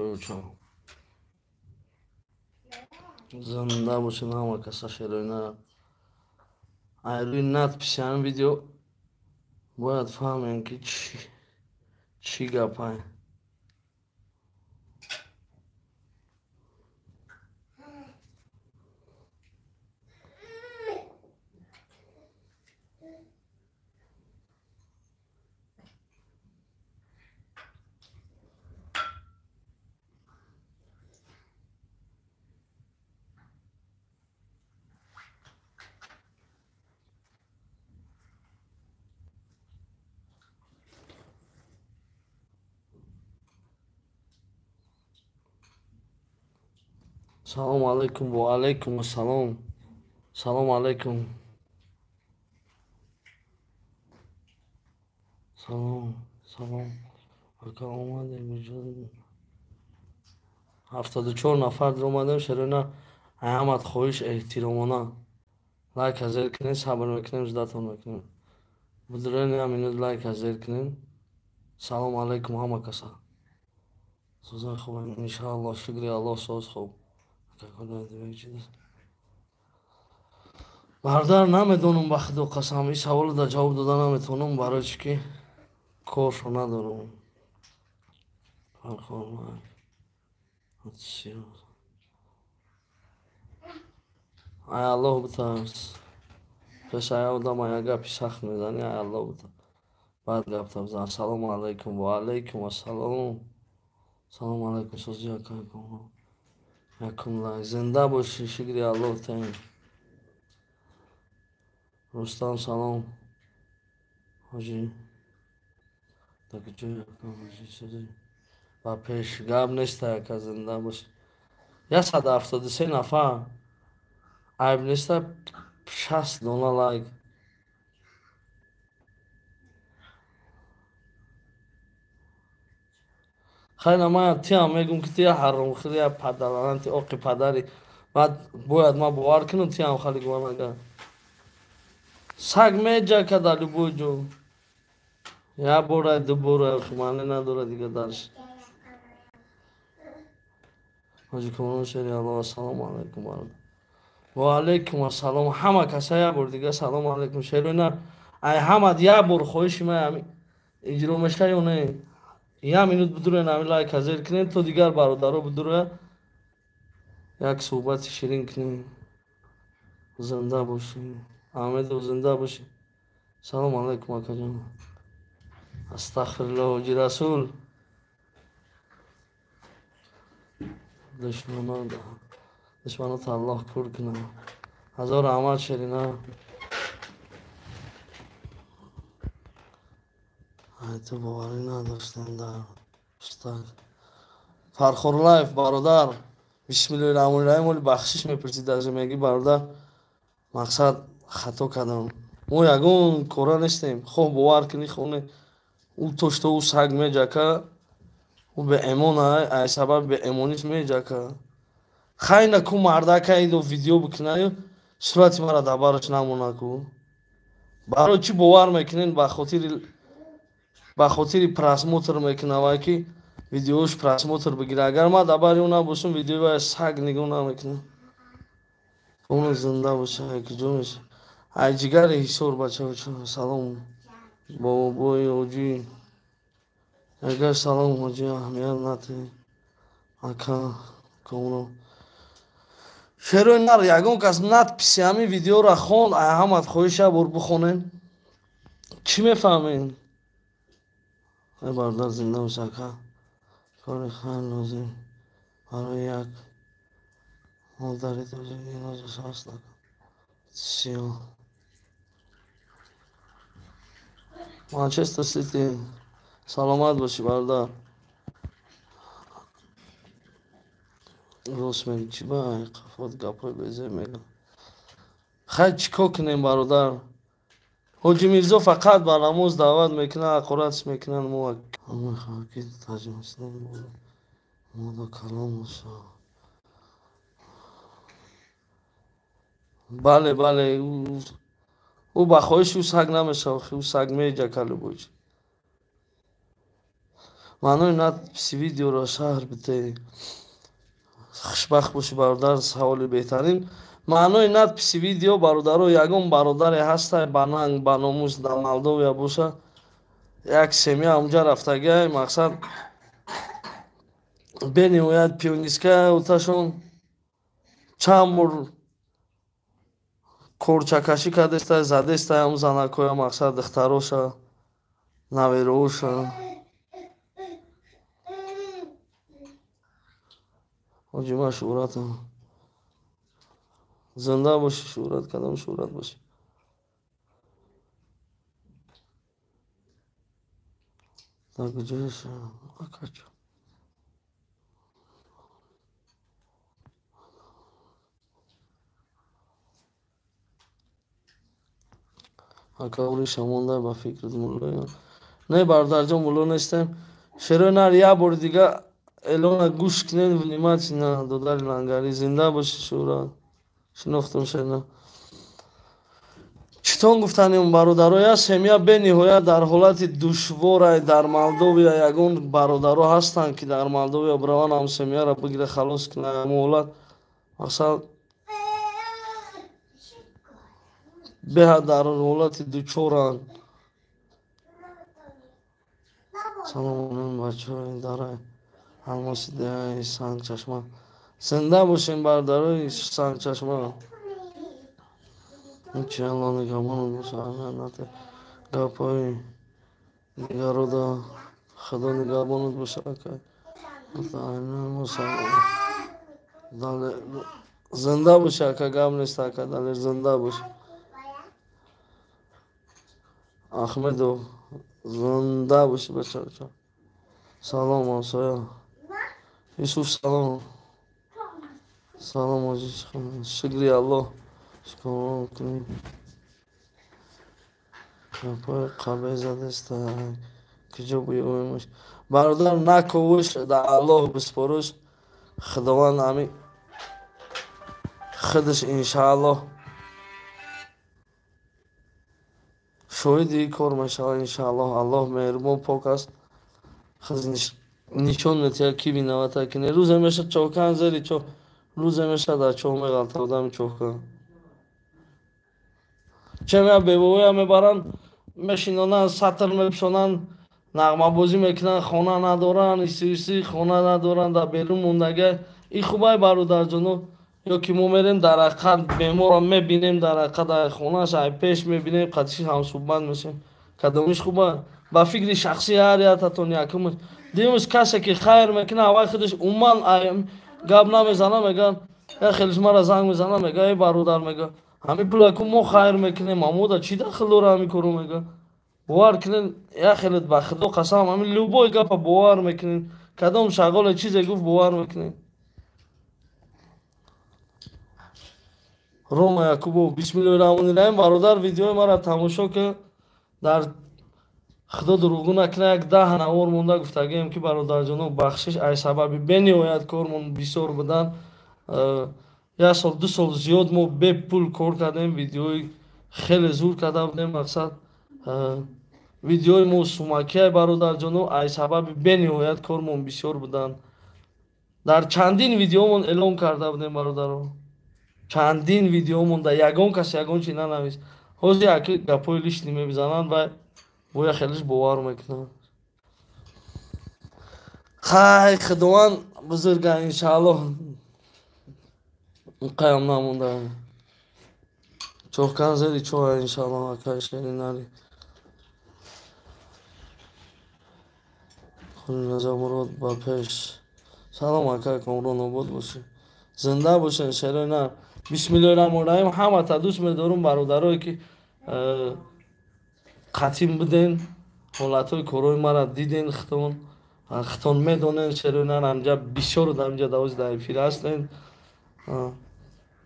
بچه‌ها زنده باشین همه کسا شیرینه روی نت پیشن ویدیو باید فهمین که چی گپه سلام علیکم و علیکم السلام سلام علیکم سلام اکا اومده بجود 74 نفر در اومدم شیرینه احمد خواهش احترامانه لایک حاضر کنین صبر میکنیم زدتون میکنیم بدرین همین لایک حاضر کنین سلام علیکم همه کسا سوزن خوب انشاءالله شکری الله سوز خوب برادر نمیدونم به خدا قسم این سوال در جواب دادن نمیتونم برای چی که کارشو ندارم ای الله بترس پس ای آدم ای گپی سخت میزنی ای الله بترس بعد گپ تبزن سلام علیکم و علیکم السلام سلام علیکم سوزی یکم لایک زنده باشی شکری الله تایم رستم سلام حاجی دیگه جای حاجی سوزی و پیش گپ نیست که زنده باشی 173 نفر عیب نیست 60 دونه لایک خیلی من تیم میگم که تیم حرام خیلی پدرانتی آقی پدری بعد باید ما باور کنم تیم خیلی گوانگه سگ میجا که دلی بوجو یا بوره دو بوره خمانه نداره دیگه درش حاجی کمانو شیری الله سلام علیکم و علیکم السلام همه کسا یا بور دیگه سلام علیکم شیرینه ای حمد یا بور خوش ما همی اجرو میشه یا نه یا منوت بدوره نمی لایک حاضر کنین تو دیگر برادرها بدوره یک صحبت شیرین کنین زنده باشی احمد و زنده باشی سلام علیکم اکا جان استغفرالله حاجی رسول دشمنات الله کور کنه هزار احمد شیرینه تو باوری نداشتن در استاد فرخور لایف برادر بسم الله الرحمن الرحیم ولی بخشش میپرسید از میگی برادر مقصد خطا کردم ما یگون کورا نیستیم خوب باور کنی خونه او توشته او سگ میجکه او به ایمان ای سبب به ایمانیش میجکه خیلی نکو مرده که ایدو ویدیو بکنه صورت مرا دبارش نمونه کو برای چی باور میکنین به خاطر پرسموتر میکنه وای که ویدیوش پرسموتر بگیره اگر ما دباری اونا باشم ویدیو سگ نگاه نمیکنه اون زنده باشه که جو میشه ای جگر حسور بچه سلام بابای حاجی اگر سلام حاجی اهمیت نتی اکا کامونو شروع نر یگون کس نت پیسی همی ویدیو را خون ای همت خویشه بور بخونین چی میفهمین ای بردار زنده باشه اکا کاری خیلی لازم برای یک مادری توجه این از احساس نکن سیاه مانچستر سیتی سلامت باشی برادر راست میگی چی با قفات گپای بیزه میگم خیلی چیکار کنیم برادر حاجی میرزا فقط بر نماز دعوت میکنه قرآنش میکنن مو همه خاکی ترجمه اسلام مودا کلام باشه بله بله او بخواهش او سگ نمیشه او سگ میجه کلو بوج маънои надписи видеоро шаҳр битаи хушбахт бошӣ бародар. саволи беҳтарин. маънои надписи видео бародаро, ягон бародаре ҳастай ба нанг ба номус дар Молдовия боша. як семья онҷа рафтагиай, мақсад бениҳоят пионистка оташон чанд бор корчакашӣ кардестай, задестай ҳам занакоя, мақсад духтароша, наверооша. ҳоҷима шӯҳратам. Зинда бошӣ, шӯҳрат, кадом шӯҳрат бошӣ. Дар куҷояша? Акачо. Ака уриша мондай ба фикрат муллоя. Не бародарҷон, мулло нестем. Шерои нар як бори дига эълона гӯш кинен, внимательно додари лангари. Зинда бошӣ шӯҳрат. шинохтум шена. Читон гуфтанем бародаро, як семья бениҳоят дар ҳолати душворай дар Молдовия. Ягон бародаро ҳастанд ки дар Молдовия бираван ҳам семьяро бигира халос кунад. Ҳамон ҳолат мақсад беҳад дар ҳолати дучоранд. Салом бачаҳои дарай алмосидиаи Сангчашма. Зинда бошем бародарои Сангчашма. Чи Аллоҳ нигоҳбонот бошад. Гапҳои дигарода худо нигоҳбонот бошад. Зинда боши ака, гап нест ака, далер зинда боши. Ахмедов, зинда боши бачаҳо. Салом ҳамсоя. Юсуф салом. Салом ҳоҷи. Шукри Аллоҳ. Шукр кунем. Гапҳои қабеҳ задеста. Куҷо биёмеш? Бародар, наковуш дар Аллоҳ биспоруш. Худованд ҳамин худаш иншааллоҳ шоҳиди ин кор мешавад. Иншааллоҳ Аллоҳ меҳрубон пок аст. нишон метиҳад ки бинавата кине. Рӯзе мешад чокан зери чо. Рӯзе мешад дар чоҳ меғалта одами чокан. Чемя бевоя мебаранд, мешинонанд, сатр мепӯшонанд, нағмабозӣ мекунанд, хона надоранд, иси хона надоранд, дар берун мондагай. И хубай бародарҷоно, ё ки мо мерем дар ақад беморро мебинем, дар ақад ай хонаш ай пеш мебинем, қатиши ҳамсӯҳбат мешем. Кадомиш хубай? Ба фикри шахсии ҳар яктатон якумаш. Димаш касе ки хайр мекунад, аввал худаш умуман гап намезана, мегӯянд як хелиш мара занг мезана, мегӯяд эй бародар, мегӯяд ҳамин пулаку мо хайр мекунем, амода чӣ дахл дора ҳамин коро, мегӯяд бовар кунед, як хелет ба худо қасам, ҳамин любой гапа бовар мекунед. Кадом шаголе чизе гуфт бовар мекунед. Рома Якубов, бисмиллоҳи раҳмони раҳим. Бародар, видеои маро тамошо ки дар худо дурӯғгӯ накунад, як 10 навор монда гуфтагием ки бародарҷоно бахшиш ай сабаби бениҳоят кормон бисёр будан. 1 сол 2 сол зиёд мо бепул кор кардем, видеои хеле зур карда будем. Мақсад видеои мо сумакиай бародарҷоно ай сабаби бениҳоят кормон бисёр будан. Дар чандин видеомон эълон карда будем бародаро. Чандин видеомон да ягон кас ягон чи нанавист. Ҳозир яки гапҳои лишни мебизананд ва боя хелиш бовар мекунанд. Хай худованд бузурга, иншааллоҳ қаям намонда. Чокан зери чоя, иншааллоҳ акай шери нари. Худи назамурод ба пеш. Салом акай, комрон обод бошӣ. Зинда бошен шерои нар. Бисмиллоҳи раҳмони раҳим. Ҳамата дӯст медорум бародарое ки қатъим буден, ҳолатҳои корои мара диден, хитон медонен. Шерои нар амҷа бисёр дамҷа давози дар эфир ҳастен.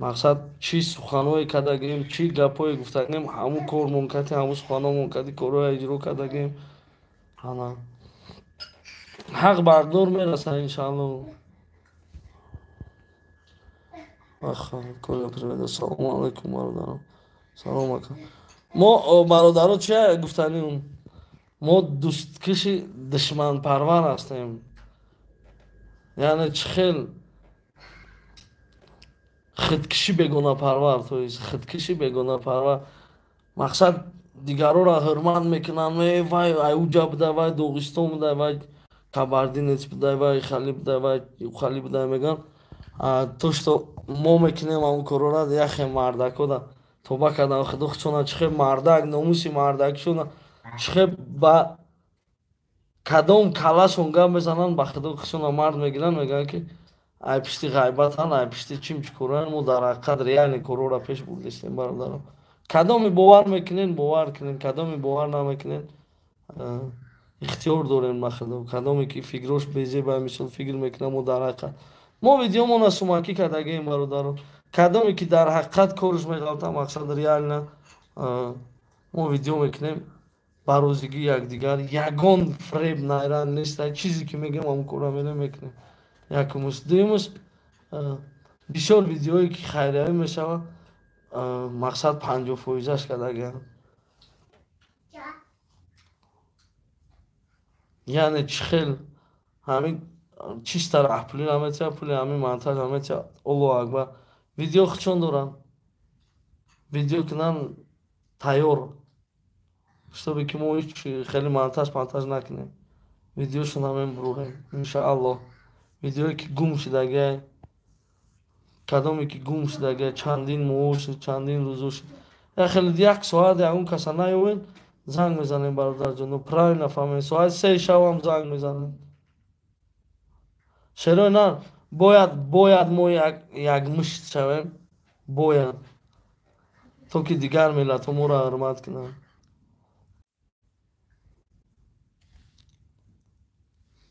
Мақсад чӣ суханҳое кардагем, чӣ гапҳое гуфтагем, ҳамун кормон карди, ҳамун суханҳомон карди, корҳое иҷро кардагем. ҳақ бардор мерасад иншааллоҳ. Салому алайкум бародаро. Салом ака. Мо бародаро чия гуфтанем? мо дӯсткиши душманпарвар ҳастем. яъне чӣ хел худкиши бегонапарвар, то есть худкиши бегонапарвар. мақсад дигарора ҳурмат мекунанд, вай аюҷа буда, вай доғистон буда, вай кабардинец буда, вай хали буда, вай юхали буда мегӯянд. то что мо мекунем ҳамон корора яхе мардакода тоба кардан худо хучона чӣ хел мардак номуси мардакишона чӣ хел ба кадом калашон гап мезананд ба худо хучона мард мегиранд мегӯянд ки ай пишти ғайбатанд, ай пишти чим чӣ кораанд, мо дар ҳақиқат реале корора пеш бурдистем бародарон. кадоми бовар мекунед бовар кунед, кадоми бовар намекунед ихтиёр дорем ба худо. кадоме ки фикрош безебай мисол фикр мекунам мо дар ҳақиқат мо видеомона сумакӣ кардагем бародарон. кадоме ки дар ҳақиқат корш меғалтам мақсад реально мо видео мекунем ба розигии якдигар. ягон фреб найран нест, чизе ки мегӯем ҳамон кора мерем мекунем. якумус дуюмус бисёр видеое ки хайриявӣ мешавад мақсад 50%-аш кардагем. яъне чӣ хел ҳамин чиста раҳпулӣ наметия пули ҳамин монтаж наметия. Аллоҳу акбар. видео хучон дорам, видео кунам тайёр, чтобы ки мо ҳеҷ хеле монтаж накунем. видеошон ҳамин бурӯҳем иншааллоҳ. видеое ки гум шудагия, кадоме ки гум шудагия чандин моҳ шуд, чандин рӯзо шуд, хеле 1 соат ягон каса наёвед занг мезанем бародарҷон, правильно фаҳмед, соат 3 шабам занг мезанем. шерои нар бояд мо якмушт шавем, бояд, то ки дигар миллатҳо моро ҳурмат кунанд.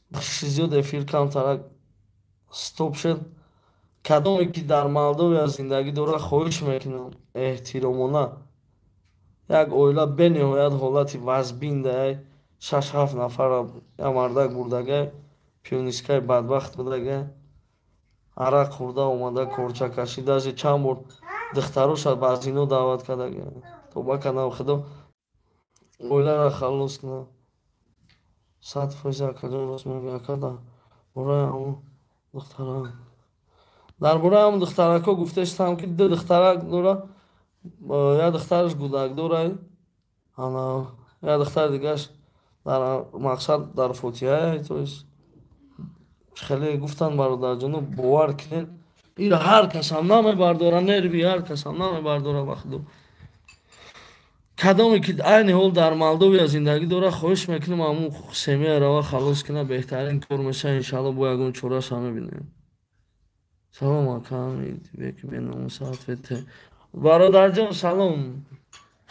бахшиши зиёд эфир камтарак стоп шуд. кадоме ки дар Молдовия зиндагӣ дорад хоҳиш мекунам эҳтиромона як оила бениҳоят ҳолати вазбиндай 6-7 нафара я мардак бурдагай пионисткаи бадбахт будагай арақ хӯрда омада корчакашӣ даже чанд бор духтароша ба зино даъват кардагай. тоба кардам худо оиларо халос кунад. 100% акаҷон рост мегӯяд. акада бораи ҳамон духтара дар бораи ҳамон духтарако гуфта истам ки 2 духтарак дорад, як духтараш гӯдак дорад, як духтари дигараш дар мақсад дар фотиҳае. то есть хеле гуфтанд бародарҷоно бовар кунед иро ҳар касам намебардора, нерви ҳар касам намебардора ба худо. кадоме ки айни ҳол дар Молдовия зиндагӣ дорад хоҳиш мекунем ҳамон семияро халос кунад. беҳтарин кор мешавад иншааллоҳ. бо ягон чораша мебинем. салом акам беки беномуса ответе бародарҷон салом.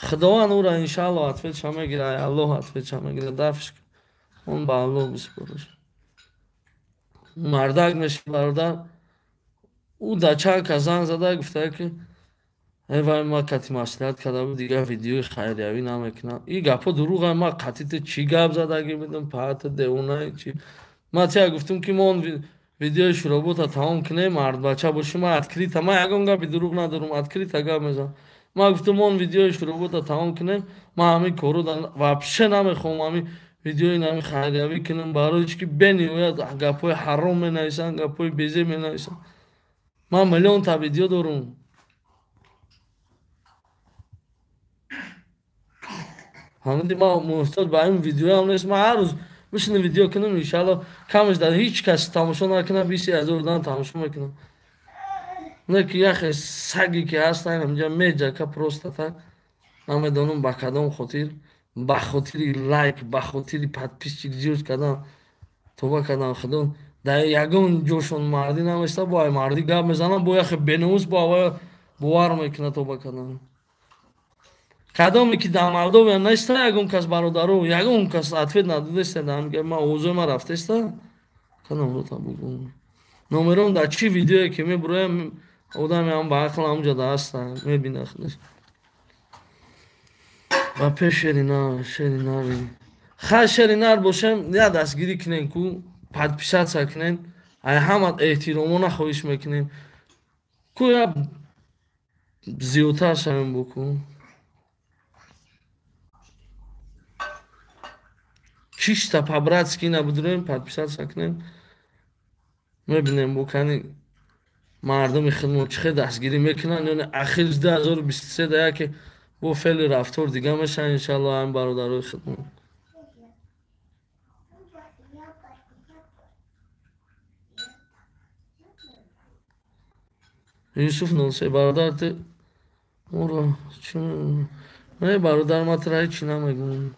худованд ӯро иншааллоҳ ответша мегирад, аллоҳ ответша мегирад. дафшка он ба аллоҳ биспориш. мардак мешавад бародар. ӯ дачака занг зада гуфтае ки вай ма қати маслиҳат карда буд дигар видеои хайриявӣ намекунам. ин гапҳо дурӯға. ма қати ту чӣ гап задагӣ будам паата девонаи чӣ. ма тия гуфтам ки мо видеои шуробота тамом кунем, мардбача бошим. ма открита, ма ягон гапи дурӯғ надорам, открита гап мезанам. ма гуфтам он видеои шуробота тамом кунем, ма ҳамин кору вообще намехоҳам ҳамин видеои нами хайриявӣ кунам. барои чӣ ки бениҳоят гапҳои ҳаром менависанд, гапҳои безе менависанд. ма миллионта видео дорам. ҳамиди ма муҳтоҷ ба ин видеоам нест. ма ҳар рӯз бишинем видео кунам иншааллоҳ камаш дар ҳеҷ кас тамошо накунад 20,000 дан тамошо мекунам. не ки яхе саги ки ҳаст инҷа меҷака просто так намедонам ба кадом хотир, ба хотири лайк, ба хотири подписчик зиёд кардан тоба кардам худо. дар ягон ҷошон мардӣ наместа бо ай мардӣ гап мезанам, бо яхе беномус бо аввал бовар мекунад тоба кардам. кадоме ки дар Молдовия неста ягон кас бародаро, ягон кас ответ надодеста дар ма овозои ма рафтеста. кадомрота бугум номерон дар чӣ видеое ки мебуроям одаме ҳам ба ақл ҳамҷода ҳаста мебина худаш. ба пеш шери нар ха шери нар бошем я дастгирӣ кунем ку подписатсия кунем, ай ҳамат эҳтиромона хоҳиш мекунем ку я зиёдтар шавем боку. 6 та по-братски набудем, подписаться кунем. Мебинем букани мардуми хидмотчиҳе дастгирӣ мекунанд, ёне ахири 2023 да яке бо феъли рафтор дига мешаванд иншаллоҳ ҳамин бародарои хидмат. Юсуф Нолсе бародар ты ура чӣ не бародар ма тра ҳечӣ намегӯям.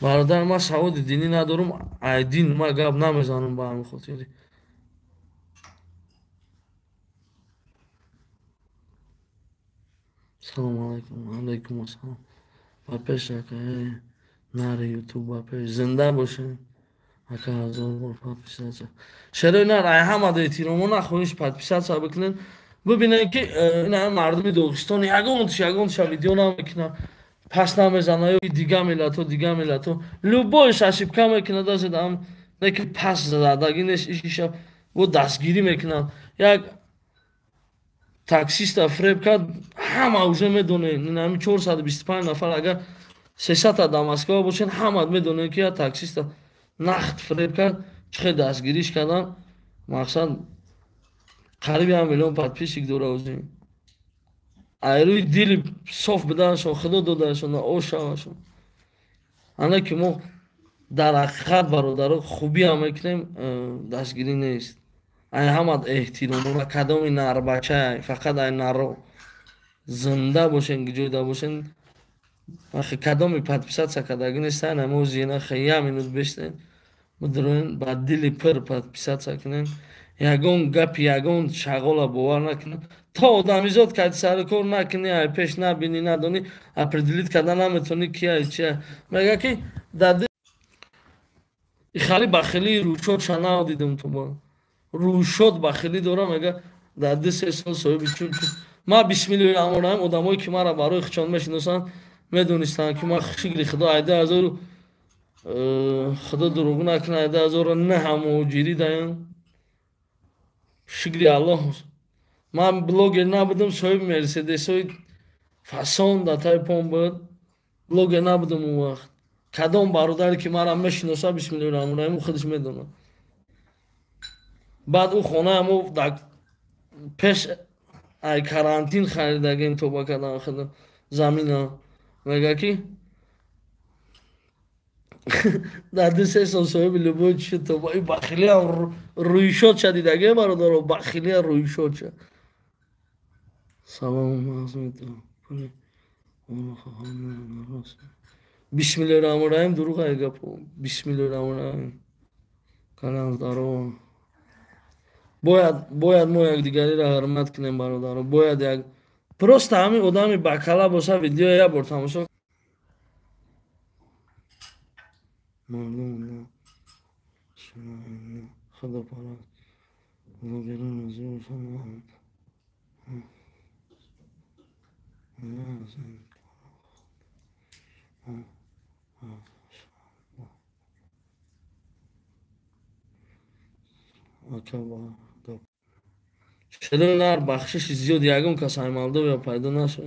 Бародар ма саводи динӣ надорам, айдин ма гап намезанам ба ҳамин хотири. Салому алайкум. Алайкум ассалом. Ба пеш ака нари ютуб ба пеш зинда бошед. Ака ҳазор бор подписация. Шерои нар ай ҳамад эҳтиромона хоҳиш подписация бикунед. Бибинед ки ин мардуми Доғистон ягонтиша видео намекунад. Пас намезанад ё дига миллатҳо любойш ошибка мекунад азедам неки пас задагӣ нест иша бо дастгирӣ мекунад. Як таксиста фреб кард, ҳама уже медонед, ин 425 нафар агар 300 да Москва бошед, ҳама медонед ки як таксиста нахд фреб кард, чӣ хел дастгириш кардан. Мақсад қариби 1 миллион подписчик дора ӯзи. Айрӯи дили соф бидаашон, худо додаашон, ошавашон. Ана ки мо дар ҳақиқат бародаро хубиам мекунем, дастгирӣ нест. Ай ҳамад эҳтиромона кадоми нарбача, фақат ай нарро зинда бошен, ҷойда бошен. Вақти кадоми подписация кардагӣ нест, ай мо зина хе 1 минут бештем. Мудроен ба дили пир подписация кунем. Ягон гапи, ягон шағола бовар накунем. То одамизод кати сари кор накунӣ, ай пеш набинӣ, надонӣ, определит карда наметавонӣ ки ай чи. Мега ки дар хали бахилии рӯшодша надидем то ба. Рӯшод бахилӣ дорам, мега дар 2-3 сол соҳиби чун. Ма бисмиллоҳиррахмонирраҳим одамое ки маро барои хичон мешиносанд медонистанд ки ма шикри худо айда ҳазору худо дурӯғ накунад, айда ҳазору наҳа муҳоҷирӣ даем. Шикри Аллоҳ. Ман блогер набудам, соҳиби мерседесҳои фасон дар таи пом буд. Блогер набудам он вақт. Кадом бародаре ки маро мешиносад, бисмиллоҳиррахмонирраҳим, худаш медонад. Баъд ӯ хонаамо дар пеш ай карантин харидагем тоба кардан худо замина. Мега ки дар 2-3 сол соҳиби любой чӣ тоба и бахилиам рӯйшодша дидаге бародаро, бахилия рӯйшодша. Салом бисмиллоҳиррахмонирраҳим дурӯғ ай гапо. Бисмиллоҳиррахмонирраҳим. Калям здорово. Бояд мо якдигариро ҳурмат кунем бародаро. Бояд як просто ҳамин одами бакала боса видео як бор тамошо. Мардум худо парад. Блогерон азиёшон. Шерои нар бахшиши зиёд ягон кас ай Молдовия пайдо нашуд.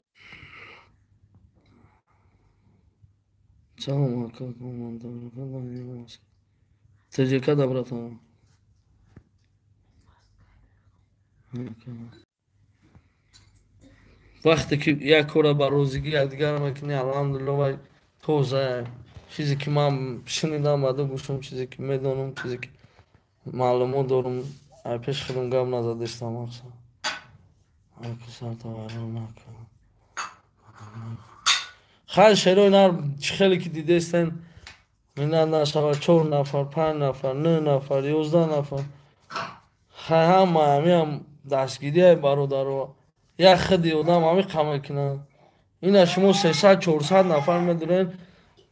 Салом ака ТЖК да братан. Вақте ки як кора ба розигӣ якдигарро мекунӣ, алҳамдулиллоҳ, вай тоза чизе ки ман шунидам ба ду гӯшам, чизе ки медонам, чизе ки маълумот дорам, ай пеши худам гап назадистам. Мақсад аки сарта вайрон накун. Хай шерои нар чӣ хеле ки дидестен, минат нашава 4 нафар, 5 нафар, 9 нафар, 11 нафар. Хай ҳама ҳамиам дастгирияи бародаро. Як хиди одам ҳами қа мекунад. Ина шумо 300-400 нафар медонед.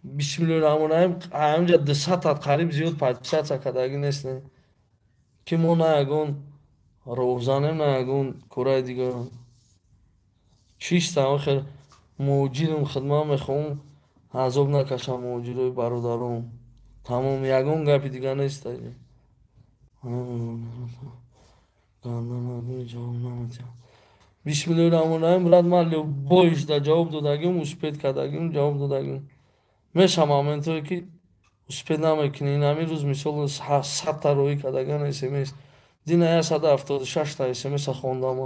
Бисмиллоҳиррахмонирраҳим, ҳаминҷа 200 қариб зиёд подписация кардагӣ нестем. Ки мо на ягон роҳзанем, на ягон кораи дигар. Чиста охир муҳоҷирам, хидмат мехоҳам, азоб накашам муҳоҷирои бародаром. Тамом, ягон гапи дигар нест. бисмиллоҳир-раҳмонир-раҳим брат ман любойшда ҷавоб додагим успед кардагим ҷавоб додагим мешам моментое ки успед намекунӣ ин ҳамин рӯз мисол 100та роҳӣ кардаган смс дина 176та смс хондам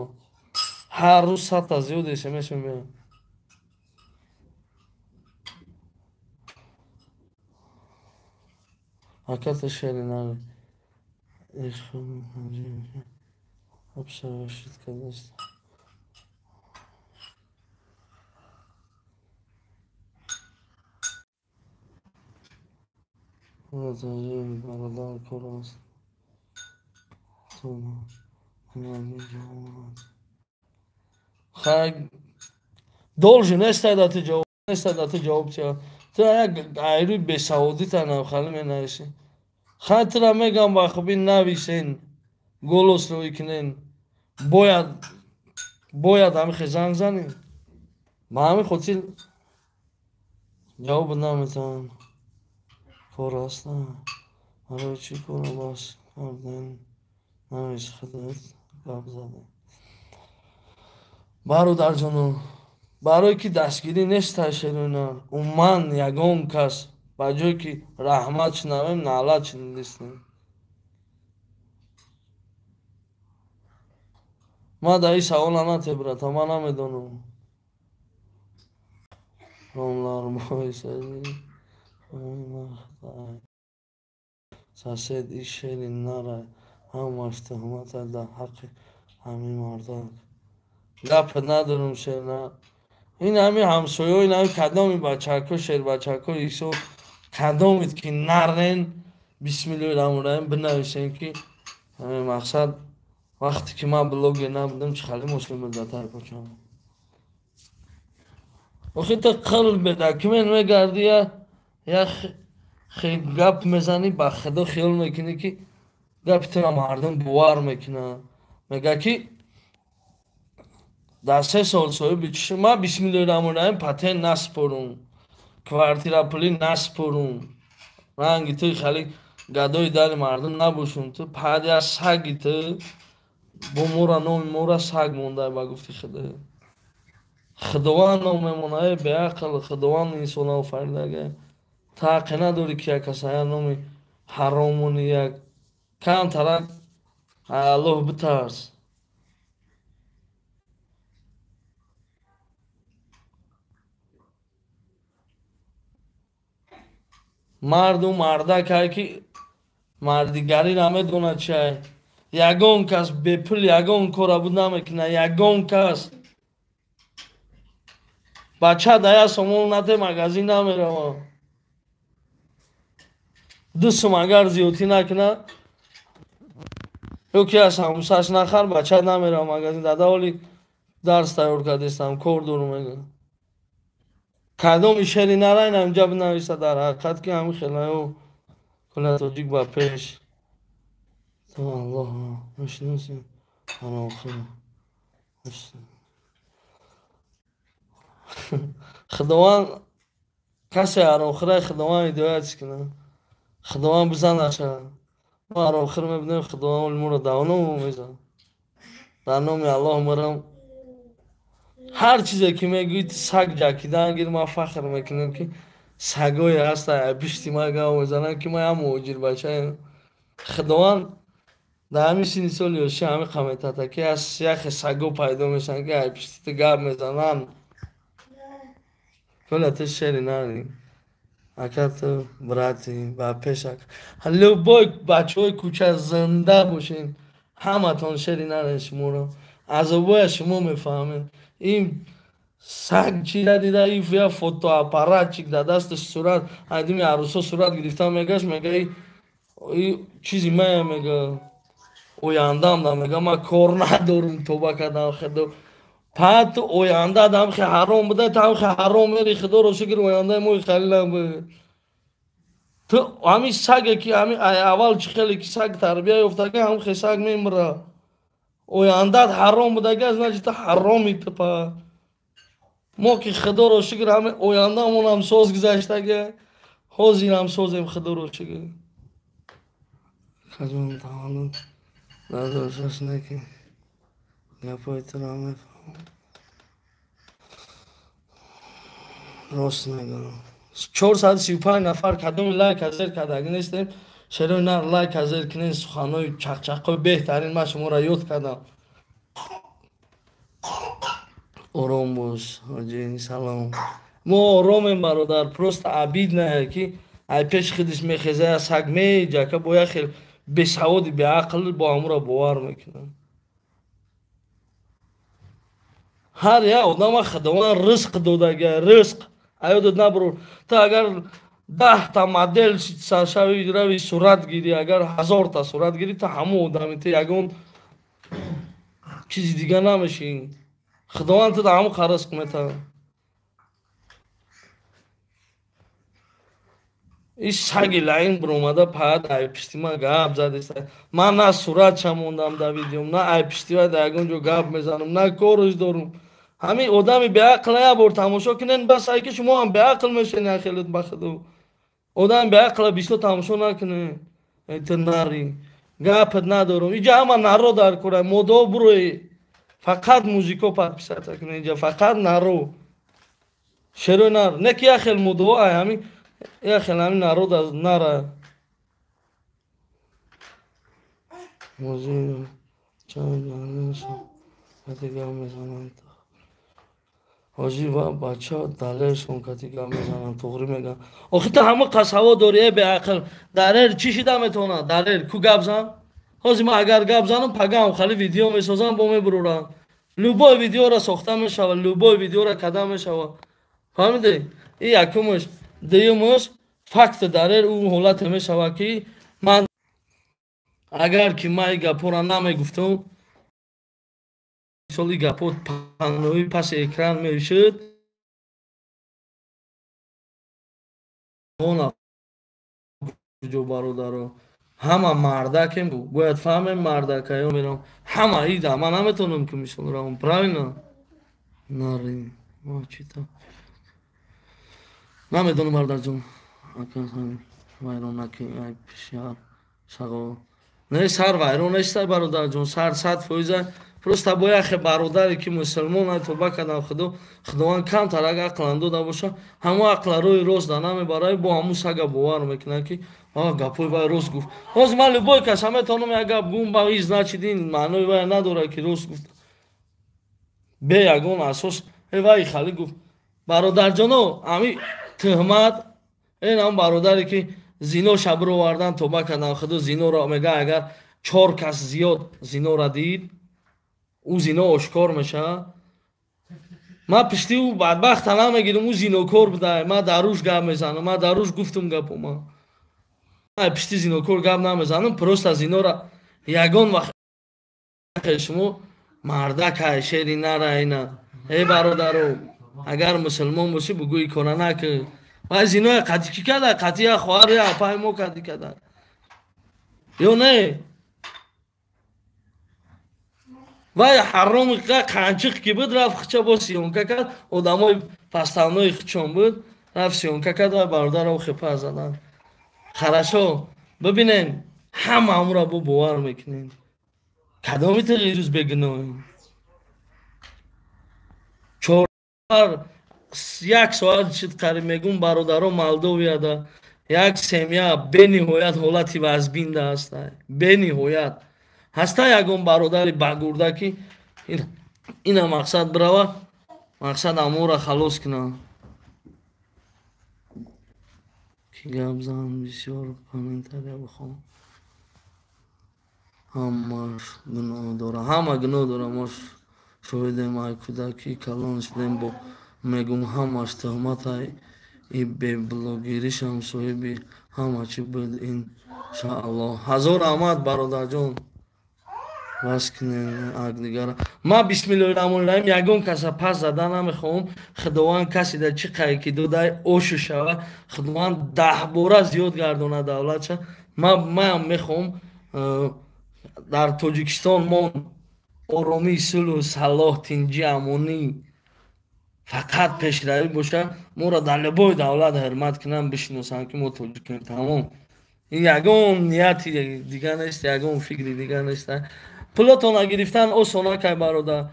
ҳар рӯз 100та зиёд смс мебинам аката шери нави обшавашид кадаст бародар кор аст должен нестай да ту ҷавоб нестай да ту ҷавоб чия ту як айрӯи бесаводита навхалӣ менависӣ хай тура мегам ба хубӣ нависен голослӯи кунен бояд ҳамихе занг занем ба ҳамин хотир ҷавоб наметавонам кор аста барои чӣ кора бас кардем навис худат гап задем бародарҷоно барое ки дастгирӣ нестай шерӯна уман ягон кас ба ҷое ки раҳмат шунавем наълат шунидистем ман дар ин савола натебрата ман намедонам сасед ин шери нарай ҳамаш тӯҳматаш дар ҳаққи ҳамин мардак гапе надорум шерна ин ҳамин ҳамсояҳо ин ҳамин кадоми бачако шербачако исо кадомит ки нарен бисмиллоҳир-раҳмонир-раҳим бинависем ки мақсад вақте ки ман блогер набудам чӣ хали мусли муддатар бошам охи ту қил беда кимен мегарди як гап мезанӣ ба худо хиёл мекунӣ ки гапи тура мардум бовар мекунанд мега ки дар 3 сол соҳиби чӣ ман бисмиллоҳир-раҳмонир-раҳим патент наспорум квартирапулӣ наспорум ранги ту хали гадои дари мардум набошум ту падя саги ту бо мора номи мора саг мондай ба гуфти худоё худованд ном мемонад беақл худованд инсон офаридага ту ҳаққе надорӣ ки як касая номи ҳаромони як камтарак аллоҳ битарс марду мардакай ки мардигарӣ намедонад чиай ягон кас бепул ягон кора буд намекунад ягон кас бача да як сомон нате магазин намеравад 2 сум агар зиёдтӣ накунад ё ки аз ҳамусаш нахар бача намерава магазин дада ҳоли дарс тайёр кардестам кор дорум мега кадоми шери нарайна инҷа бинависа дар ҳақиқат ки ҳамин хелаё кула тоҷик ба пеш то аллоҳ мешиносем анохир худованд касе арохира худованд ҳидоятш кунад худованд бизанаша мо арохир мебинем худованд оли моро давно мезанад дар номи аллоҳ морам ҳар чизе ки мегӯед саг ҷакидан гир ман фахр мекунем ки сагое ҳаста пишти ман гав мезананд ки ман як муҳоҷирбачаем худованд дар ҳамин синни соли ёшӣ ҳамин қаметата ки аз яхе саго пайдо мешаванд ки ай пишти ту гап мезананд кула ту шери нари ака ту брати ба пешак любой бачаҳои кӯча зинда бошен ҳаматон шери нарен шуморо азобоя шумо мефаҳмед ин саг чида дида як фотоаппаратчик дар дасташ сурат айдими арӯсо сурат гирифта мегашт мега чизи мая мега ояндам да мега ман кор надорум тоба кардам худо пат оянда дамхе ҳаром буда тамхе ҳаром мери худоро шукр ояндаи мои хали набуд ту ҳамин саге ки ҳамин аввал чӣ хеле ки саг тарбия ёфтага ҳамхе саг мемира ояндат ҳаром будага значит ту ҳароми тупа мо ки худоро шукр ҳамин ояндамонам соз гузаштага ҳозирам созем худоро шукр каҷон таваллуд надошаш неки гапои туро мефаҳмам راست میگم 435 نفر کدوم لایک حاضر کرده نیستیم چرا نه لایک حاضر کنین سخنای چقچقای بهترین ما شما را یاد کردم آرام باش حاجی سلام ما آرامیم برادر پروست عبید نه که ای پیش خودش میخیزه از سگ میجه که باید خیلی به سوادی به عقل با امورا باور میکنن هر یک آدم خداوند رزق داده رزق آیا داد نبرو تا اگر 10 تا مدل شوی روی صورت گیری اگر 1000 تا صورت گیری تا همه آدمی تا یگون چیزی دیگه نمیشی خداوند تا همه خرسق میتا این سگی لعین برومده پاید ای پشتی من گاب زده من نه صورت شموندم در ویدیوم نه ای پشتی باید یگون جو گاب میزنم نه کارش دارم همین آدمی به عقل نبر تماشا کنین بس ای که شما هم به عقل میشین اخیلت بخدو آدم به عقل بیشتر تماشا نکنه ایت ناری گپت ندارم اینجا همه نرو در کره مودا بروی فقط موزیکو پد پیسات کنه اینجا فقط نرو شروع نر نکی اخیل مودا همین اخیل همین نرو در نره موزیک چند لانش دیگه میزنم حاجی و بچه ها دلشون که دیگه میزنن تغری میگن آخی تا همه قصوا داری به عقل درر چی شده میتونه درر کو گب زن حاجی ما اگر گب زنم پگم خالی ویدیو میسازم با میبرورن لوبای ویدیو را ساخته میشوه لوبای ویدیو را کده میشوه فهمیدی این یکمش دیومش فکت درر اون حالت میشوه که من اگر که ما این گپا را نمیگفتم سالی گپا پناهی پس اکران میشد اون جو برادر همه مردکیم بود باید فهمیم مردک ها میرم همه ایده من نمیتونم که میشون را اون پراوینا ناری ما چی تا نمیدونم برادر جون اکن همین ویرون نکی ای پیشیار شغل نه سر ویرون نیسته برادر جون سر 100% просто бояхе бародаре ки мусулмон توبه کردن خداوند کم تر اگر عقل داده باشه همه عقل روی روز دانه برای با همون سگا باور میکنه که گپوی باید روز گفت باز من لبای کس همه تانم یک گپ گوم با ایز نچیدین معنی باید نداره که روز گفت به یگون اساس وای خالی گفت برادر جانو امی تهمت این هم برادری که زینو شب رو وردن توبه کردن خدا زینو را میگه اگر 4 کس زیاد زینو را دید او زینو آشکار میشه ما پشتی او بدبخت نمیگیرم او زینوکار بوده ما دروش گپ میزنم ما دروش گفتم گپو ما پشتی زینوکار گپ نمیزنم پروست از زینو را یگان وقت شما مردک شیری نره اینا ای برادرو اگر مسلمان باشی بگوی کنه نکه و زینو قطعی کرده قطعی خواهر یا پای ما قطعی کرده یا نه وای حرام قنچق کی بود رفت خچه با سیونکه کرد آدمای پستانای خچون بود رفت سیونکه کرد و برادر رو خپه زدن خرشو ببینین همه همون را با باور میکنین کدامی تغییروز بگنوین 4 یک ساعت شد قریب میگون برادرها مالدویا دا یک سمیا به نهایت حالتی وزبینده هسته به نهایت هسته یکون برادری بگورده که اینا مقصد بروه مقصد امو را خلاص کنه که گب زن بسیار پنینتره بخوام همه گناه داره همه گناه داره ما شویدیم ای کودکی کلان شدیم با میگم همش تهمت های این به بلوگیریش هم صاحبی همه چی بود این شاءالله هزار احمد برادر جان بس کنین اگ دیگر ما بسم الله الرحمن الرحیم یگون کسا پس زده نمیخوام خداوند کسی در چی قایی که دوده اوشو شوه خداوند 10 باره زیاد گردانه دولت شه ما هم میخوام در تاجیکستان ما آرامی صلح صلاح تنجی امانی فقط پیشروی باشه ما را در لبای دولت حرمت کنم بشناسن که ما تاجیکیم تمام این یگون نیتی دیگه نیست یگون فکری دیگه نیست پلاتون گرفتن آسانه که برادر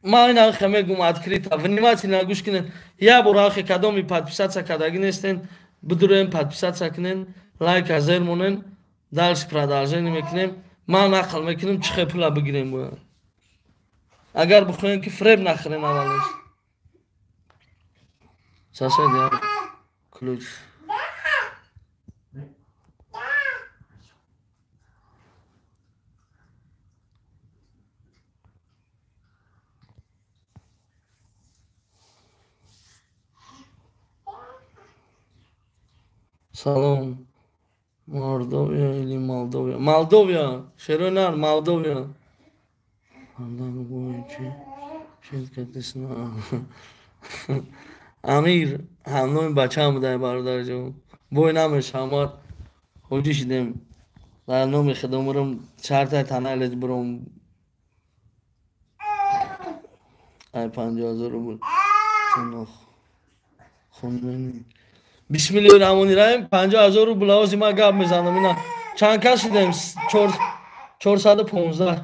Ман ахе мегум открыто, внимательно гуш кинен. Я бурахе кадоми подписаться кадагинестен, будурем подписаться кинен, лайк азер монен, дальше продолжение мекинем. Ман ахал мекинем чхе пула бигирем бо. Агар бухоем ки фреб нахрен авалеш. Сосед я ключ. Салом. Мордовия или Молдовия? Молдовия. Шеронар, Молдовия. Амир, ҳамнои бачаам будай бародарҷон. Бой намешамар. Ҳоҷӣ шидем. Дар номи худомурам чартай таналет буром. Ай 50,000 рубл. Чунох. Хунмени. Бисмиллаҳир-раҳмонир-раҳим 50,000 рубл лавози ма гап мезанам. Ина чанд кас шидем? 415.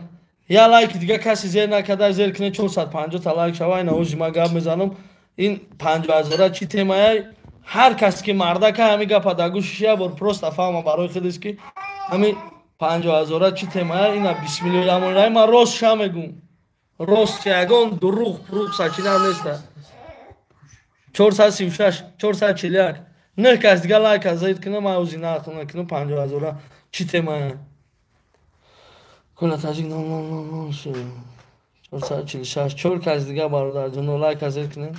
Я лайки дига каси зер накарда зер кине 450 та лайк шава. Ина лавози ма гап мезанам. Ин 50,000 чӣ темае? Ҳар кас ки мардака ҳами гапа дар гӯшиш я бор просто фаҳма барои худаш ки ҳами 50,000 чӣ темае? Ина бисмиллаҳир-раҳмонир-раҳим ман рост ша мегӯм. Рост ягон дуруғ пуруғ сачинам неста. 436, 441. Не кас дига лайка зер кине ман ози нахӯна кине 50,000 чӣ темае? Кула таҷик 446. 4 кас дига бародарҷон лайка зер кине.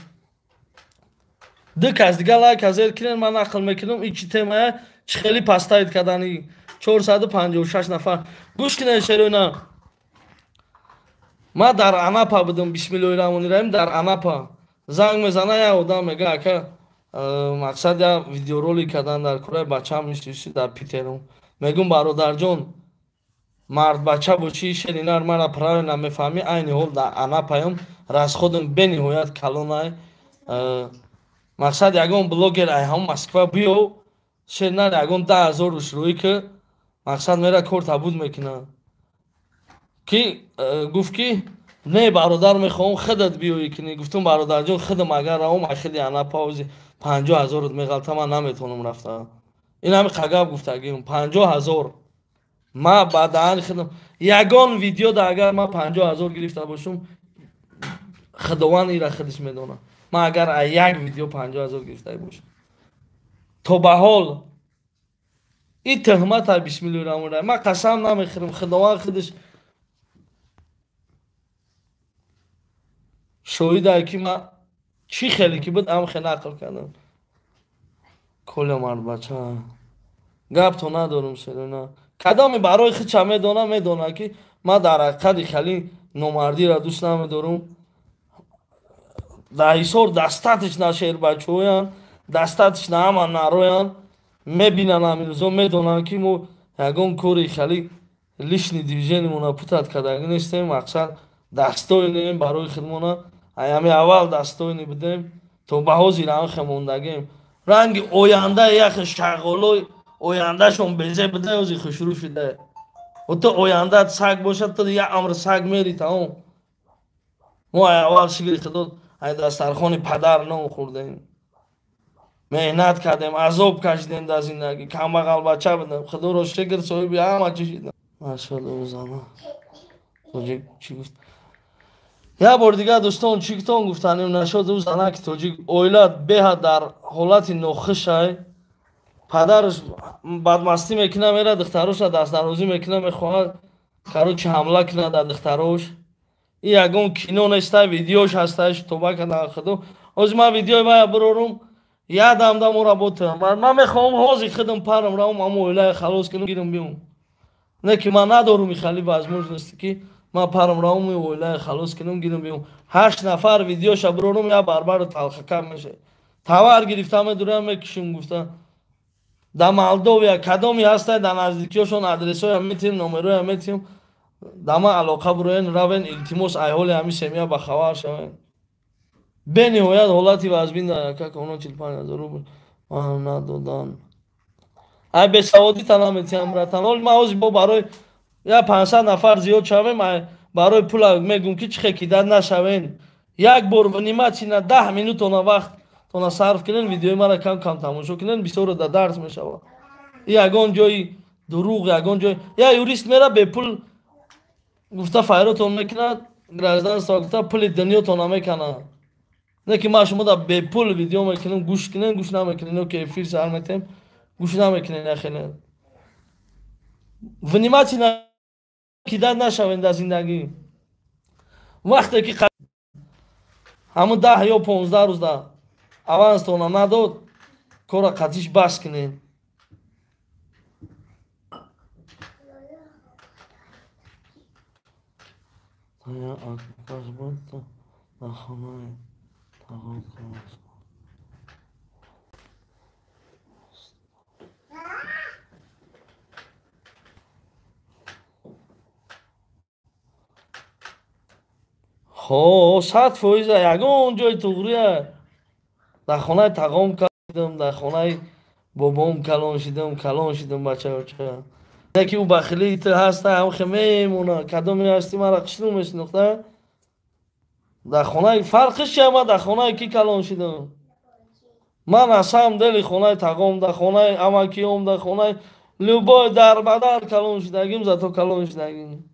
2 кас дига лайка зер кине ман ақл мекунам ин чӣ темае? Чӣ хеле пастаид кардани 456 нафар. Гӯш кине шерӯна. Ман дар Анапа будам. Бисмиллаҳир-раҳмонир-раҳим дар Анапа. Занг мезана як одам мега ака мақсад я видеоролик кардан дар кораи бачаам ништи дар Питером. Мегум бародарҷон мард бача бошӣ шеринар мара правильно мефаҳмӣ. Айни ҳол дар Анапаям расходам бениҳоят калонай. Мақсад ягон блогер айҳам Москва биё шеринар ягон 10,000 рушрӯӣ ки мақсад мера кор табуд мекуна. Ки гуфт ки не бародар мехоҳам худат биёӣ кунӣ. Гуфтам бародарҷон худам агар равам ахили Анапа ози 50,000 меғалта ман наметавонам рафта. Ин ҳами қагаб гуфтагим 50,000. Ма ба даъни худам ягон видеода агар ман 50,000 гирифта бошам худованд ира худаш медонад. Ман агар як видео 50,000 гирифта бошам. То ба ҳол ин тӯҳмата бисмиллаҳир-раҳмонир-раҳим. Ман қасам намехӯрам худованд худаш шоҳидае ки ман чӣ хеле ки буд ам хеле ақл кардам. Коля мардбача гапто надорам шерона. Кадоми барои худша медона ки ман дар ҳақиқати хеле номардиро дӯст намедорам. Дар ҳисор дастатична шербачаҳоян, дастатична ҳама нароян. Мебинан ҳамирӯзо медонанд ки мо ягон кори хеле лишни движениямона путат кардаги нестем. Мақсад дастойнем барои худмона. Аями аввал дастойни будем то ба ҳозир ҳамхе мондагем. Ранги ояндаи яхе шағолои ояндашон безе будай ози хушрӯ шуда. То ояндаат саг бошад то як амр саг мери тамом. мо аввал шикри худо ай дастархони падар ном хӯрдем. Меҳнат кардем, азоб кашидем дар зиндагӣ. Камбағал бача будем. Худоро шукр соҳиби ҳама чӣ шидам. Машаллоҳ зама. Тоҷик чӣ гуфт? Я бор дига дӯстон чӣ гуфтон гуфтанем нашод ӯ занаки тоҷик оила беҳад дар ҳолати нохушай. Падараш бадмастӣ мекуна мера духтароша дастдарозӣ мекуна мехоҳад карочи ҳамла куна дар духтарош. Ин ягон кино неста видеош ҳасташ тоба кардан худо. Ҳозир ман видеои вая бирорум ядамда мо работаям. Ман мехоҳам ҳозир худам парам равам амо оилаи халос кунам гирам биём. Не ки ман надорум и хали возможности ки ман парам равам и оилаи халос кунам гирам биём. 8 нафар видеоша бирорум я барбару талхакам мешавад. Тавар гирифта медурам мекушим гуфта. Дар Молдовия кадоми ҳастай дар наздикиёшон адресоям метиҳем номероям метиҳем. Дар ман алоқа буроен равен илтимос айҳоли ҳами семия бахабар шавен. Бениҳоят ҳолати вазбин дар якак онон 45,000 рубл ман надодан. Ай бесаводита наметиҳам ратан. Ҳол ман ҳозир бо барои я 500 нафар зиёд шавем барои пула мегӯм ки чихе кида нашавен як бор внимательно 10 минутона вақтона сарф кунен видеои мара кам тамошо кунен бисёр да дарс мешавад. ягон ҷои дурӯғ ягон ҷои я юрист мера бепул гуфта файротон мекунад гражданство гуфта пули дунётона мекунад. Не ки ма шумо да бепул видео мекунем гӯш кунен гӯш намекунен оке эфир сар метем гӯш намекунен яхеле внимательно кида нашавен дар зиндагӣ вақте ки ҳамун 10 ё 15 рӯз да аванстона надод кора қатиш бас кунен. хо 100% ягон ҷои туғрия дар хонаи тағом калон шидам дар хонаи бобом калон шидам бачаоча не ки ӯ бахилии ту ҳаста ҳамхе мемона кадоме ҳасти мара қишлу мешинохта дар хонаи фарқиш чия ман дар хонаи ки калон шидам ман аз ҳам дели хонаи тағом дар хонаи амакиём дар хонаи любой дарбадар калон шидагим зато калон шидагим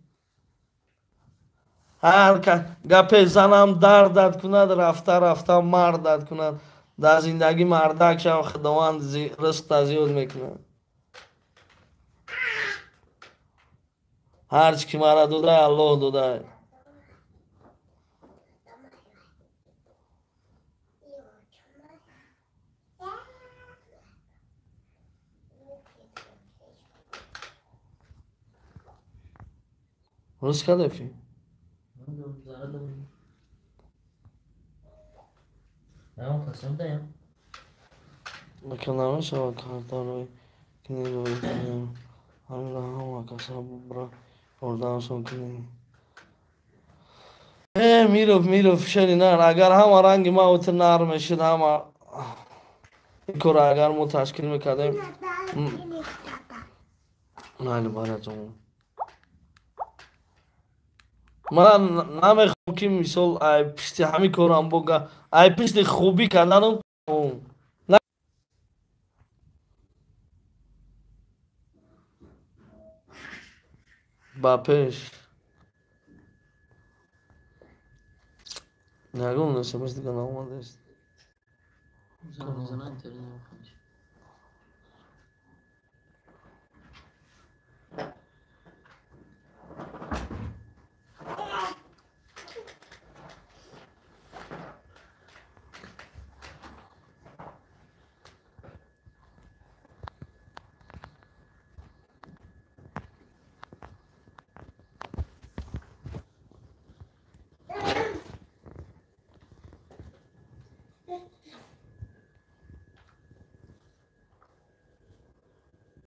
ҳар кас гапе занам дардат кунад рафта мардат кунад дар зиндагӣ мардак шав худованд ризқта зиёд мекунад ҳар чӣ ки мара додай аллоҳ додай рӯз кадафи Lekin namashava kartaroy knigoy hamla hama kasabu bra oradan son knigoy Mirov şerinar agar hama rangi ma uti nar meshid hama ikora agar mu tashkil mikadem nayli barajon man namekhoam ki misol ay pishti hami koram boga ay pishti khubi kardanam Bapesh. Nagum no se me está ganando uma desse.